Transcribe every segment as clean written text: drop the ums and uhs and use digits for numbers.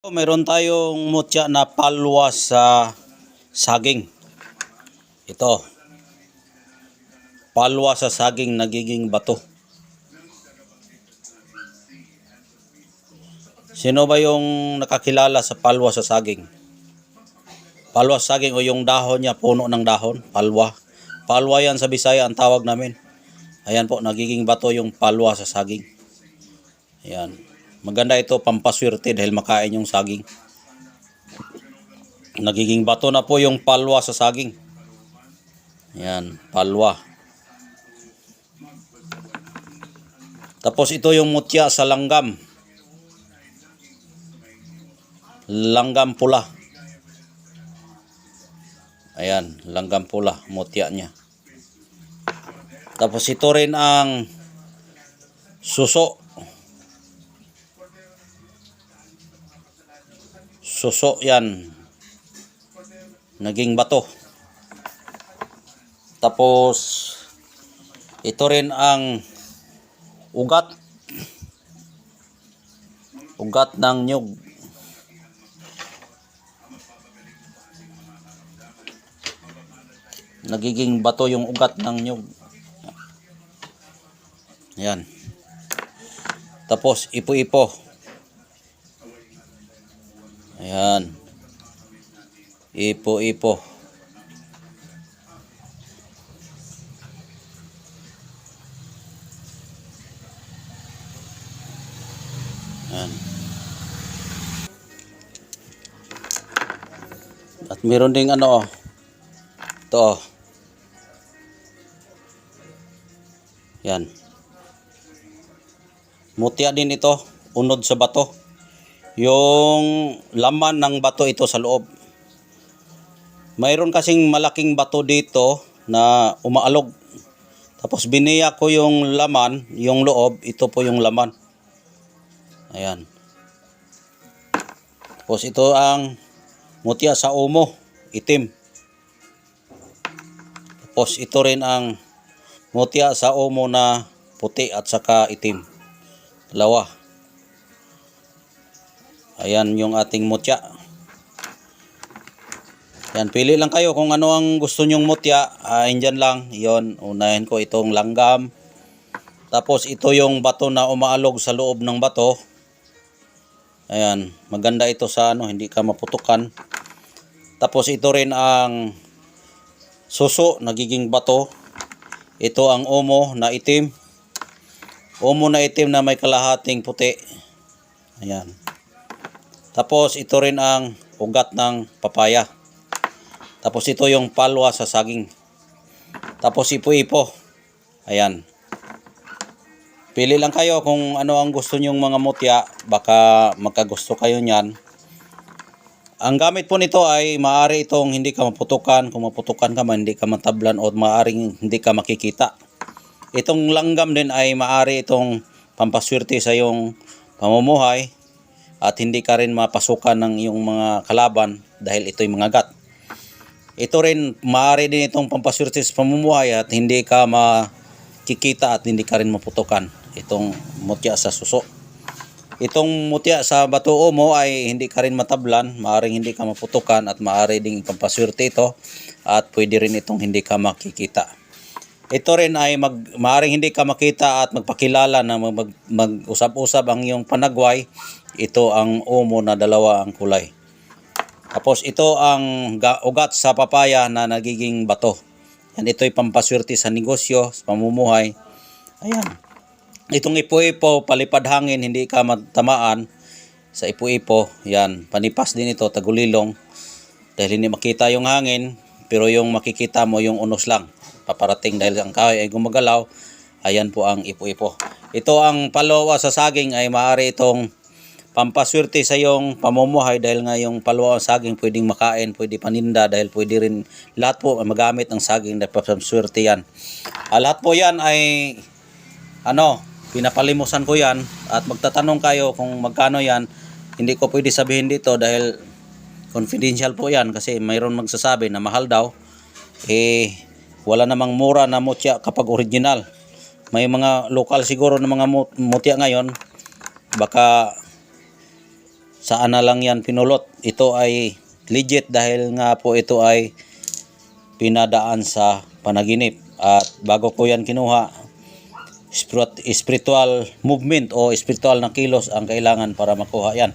Meron tayong mutya na palwa sa saging. Ito. Palwa sa saging nagiging bato. Sino ba yung nakakilala sa palwa sa saging? Palwa sa saging o yung dahon niya, puno ng dahon, palwa. Palwa yan sa Bisaya ang tawag namin. Ayan po, nagiging bato yung palwa sa saging. Ayan. Maganda ito, pampaswerte dahil makain yung saging. Nagiging bato na po yung palwa sa saging. Ayan, palwa. Tapos ito yung mutya sa langgam. Langgam pula. Ayan, langgam pula, mutya niya. Tapos ito rin ang suso. Suso yan. Naging bato. Tapos ito rin ang ugat. Ugat ng nyug. Nagiging bato yung ugat ng nyug. Yan. Tapos ipo-ipo. Ayan. Ipo-ipo. Ayan. At meron ding ano, ito. Yan. Mutya din ito, unod sa bato. Yung laman ng bato ito sa loob. Mayroon kasing malaking bato dito na umaalog. Tapos biniya ko yung laman, yung loob, ito po yung laman. Ayan. Tapos ito ang mutya sa umo, itim. Tapos ito rin ang mutya sa umo na puti at saka itim. Dalawa. Ayan yung ating mutya. Yan, pili lang kayo kung ano ang gusto nyong mutya. Indyan lang. Yon, unahin ko itong langgam. Tapos ito yung bato na umaalog sa loob ng bato. Ayan, maganda ito sa ano, hindi ka maputukan. Tapos ito rin ang suso, nagiging bato. Ito ang umo na itim. Umo na itim na may kalahating puti. Ayan. Tapos ito rin ang ugat ng papaya. Tapos ito yung palwa sa saging. Tapos ipo-ipo. Ayan. Pili lang kayo kung ano ang gusto nyong mga mutya. Baka magkagusto kayo niyan. Ang gamit po nito ay maaari itong hindi ka maputukan. Kung maputukan ka man, hindi ka matablan o maaaring hindi ka makikita. Itong langgam din ay maaari itong pampaswerte sa iyong pamumuhay. At hindi ka rin mapasukan ng iyong mga kalaban dahil ito'y mga gat. Ito rin, maaari din itong pampaswerte sa pamumuhay at hindi ka makikita at hindi ka rin maputukan. Itong mutya sa suso. Itong mutya sa bato umo ay hindi ka rin matablan, maaaring hindi ka maputukan at maaari ding pampaswerte ito at pwede rin itong hindi ka makikita. Ito rin ay maaaring hindi ka makita at magpakilala na mag-usap-usap ang iyong panagway. Ito ang umo na dalawa ang kulay. Tapos ito ang ugat sa papaya na nagiging bato. Yan, ito'y pampaswerte sa negosyo, sa pamumuhay. Ayan. Itong ipo-ipo, palipad hangin, hindi ka matamaan sa ipo-ipo. Yan, panipas din ito, tagulilong. Dahil hindi makita yung hangin, pero yung makikita mo yung unos lang. Paparating dahil ang kahoy ay gumagalaw. Ayan po ang ipo-ipo. Ito ang palwa sa saging ay maaari itong pampaswerte sa iyong pamumuhay dahil nga yung palwa sa saging pwedeng makain, pwede paninda dahil pwede rin lahat po magamit ng saging dahil pampaswerte yan. Lahat po yan ay pinapalimusan ko yan at magtatanong kayo kung magkano yan. Hindi ko pwede sabihin dito dahil confidential po yan kasi mayroon magsasabi na mahal daw. Wala namang mura na mutya kapag original. May mga lokal siguro na mga mutya ngayon. Baka saan na lang yan pinulot. Ito ay legit dahil nga po ito ay pinadaan sa panaginip. At bago ko yan kinuha, spiritual movement o spiritual na kilos ang kailangan para makuha yan.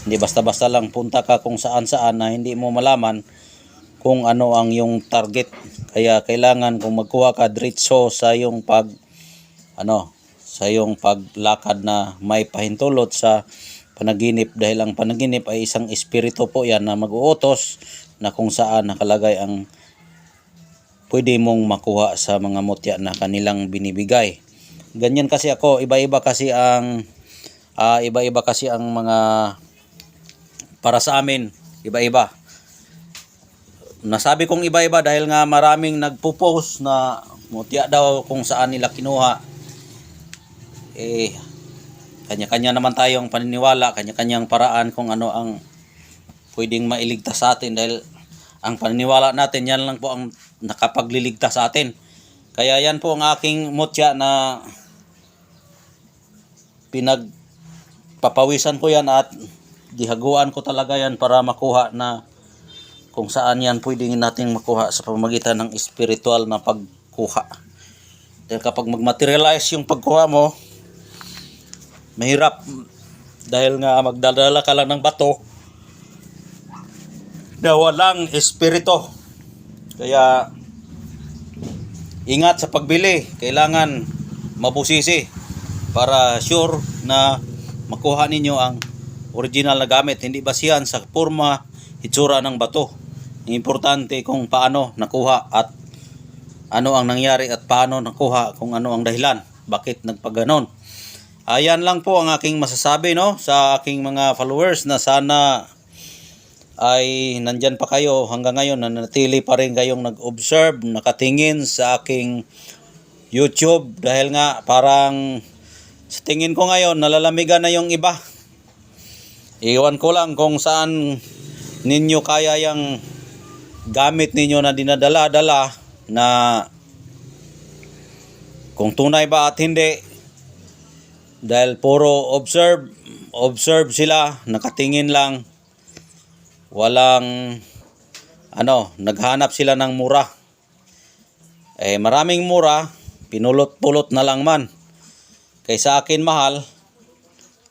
Hindi basta-basta lang punta ka kung saan-saan na hindi mo malaman kung ano ang yung target. Kaya kailangan kung magkuha ka diretso sa yung sa yung paglakad na may pahintulot sa panaginip, dahil ang panaginip ay isang espiritu po yan na mag-uutos na kung saan nakalagay ang pwede mong makuha sa mga mutya na kanilang binibigay. Ganyan kasi ako, iba-iba kasi ang mga para sa amin, iba-iba. Nasabi kong iba-iba dahil nga maraming nagpo-post na mutya daw kung saan nila kinuha. Kanya-kanya naman tayong paniniwala, kanya-kanyang paraan kung ano ang pwedeng mailigtas sa atin, dahil ang paniniwala natin yan lang po ang nakapagliligtas sa atin. Kaya yan po ang aking mutya na pinagpapawisan ko yan at dihaguan ko talaga yan para makuha na kung saan yan pwedeng natin makuha sa pamamagitan ng spiritual na pagkuha. Dahil kapag magmaterialize yung pagkuha mo, mahirap, dahil nga magdadala ka lang ng bato na walang espiritu. Kaya ingat sa pagbili, kailangan mabusisi para sure na makuha ninyo ang original na gamit, hindi basihan sa porma, itsura ng bato. Ang importante kung paano nakuha at ano ang nangyari at paano nakuha, kung ano ang dahilan, bakit nagpaganon. Ayan lang po ang aking masasabi sa aking mga followers, na sana ay nandyan pa kayo hanggang ngayon, na nanatili pa rin kayong nag-observe, nakatingin sa aking YouTube, dahil nga parang sa tingin ko ngayon nalalamigan na yung iba. Iwan ko lang kung saan ninyo kaya yung gamit ninyo na dinadala-dala, na kung tunay ba at hindi. Dahil puro observe sila, nakatingin lang, walang naghanap sila ng mura. Maraming mura, pinulot-pulot na lang man. Kaysa akin mahal,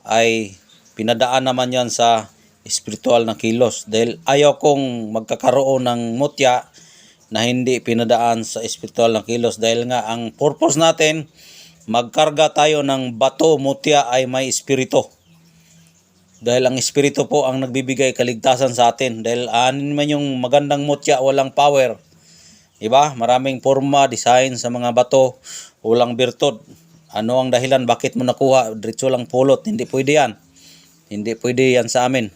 ay pinadaan naman yan sa spiritual na kilos, dahil ayaw kong magkakaroon ng mutya na hindi pinadaan sa spiritual na kilos, dahil nga ang purpose natin, magkarga tayo ng bato, mutya ay may espiritu, dahil ang espiritu po ang nagbibigay kaligtasan sa atin. Dahil anin man yung magandang mutya, walang power, diba? Maraming forma, design sa mga bato, walang birtud. Ano ang dahilan bakit mo nakuha? Diretso lang pulot, hindi pwede yan. Hindi pwede yan sa amin.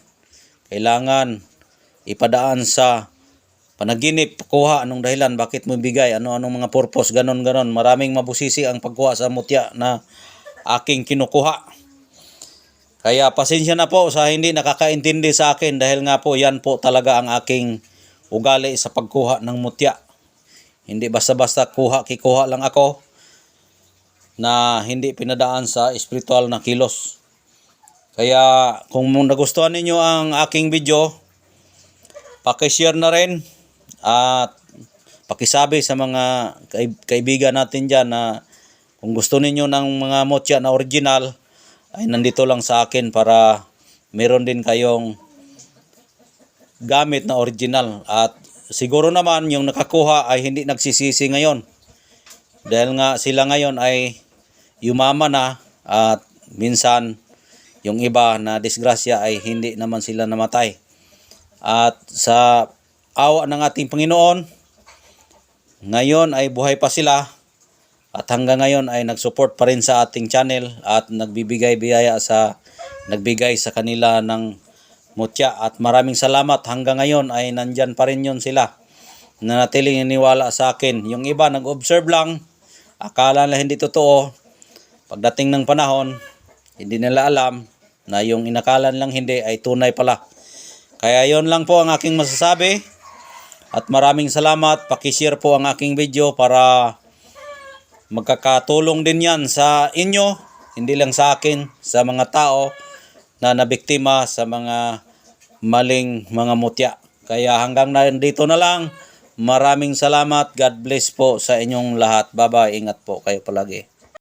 Kailangan ipadaan sa panaginip, kuha anong dahilan, bakit mo bigay, anong mga purpose, ganon. Maraming mabusisi ang pagkuha sa mutya na aking kinukuha. Kaya pasensya na po sa hindi nakakaintindi sa akin, dahil nga po yan po talaga ang aking ugali sa pagkuha ng mutya. Hindi basta-basta kikuha lang ako na hindi pinadaan sa spiritual na kilos. Kaya kung nagustuhan ninyo ang aking video, paki-share na rin at pakisabi sa mga kaibigan natin dyan na kung gusto ninyo ng mga mutya na original, ay nandito lang sa akin para meron din kayong gamit na original. At siguro naman yung nakakuha ay hindi nagsisisi ngayon, dahil nga sila ngayon ay yumaman na, at minsan yung iba na disgrasya ay hindi naman sila namatay. At sa awa ng ating Panginoon, ngayon ay buhay pa sila, at hanggang ngayon ay nagsupport pa rin sa ating channel at nagbigay sa kanila ng mutya. At maraming salamat, hanggang ngayon ay nandyan pa rin yun sila, nanatiling niniwala sa akin. Yung iba nag-observe lang, akala na hindi totoo. Pagdating ng panahon, hindi nila alam na yung inakalan lang hindi ay tunay pala. Kaya yon lang po ang aking masasabi. At maraming salamat. Pakishare po ang aking video para magkakatulong din yan sa inyo, hindi lang sa akin, sa mga tao na nabiktima sa mga maling mga mutya. Kaya hanggang dito na lang. Maraming salamat. God bless po sa inyong lahat. Bye-bye. Ingat po kayo palagi.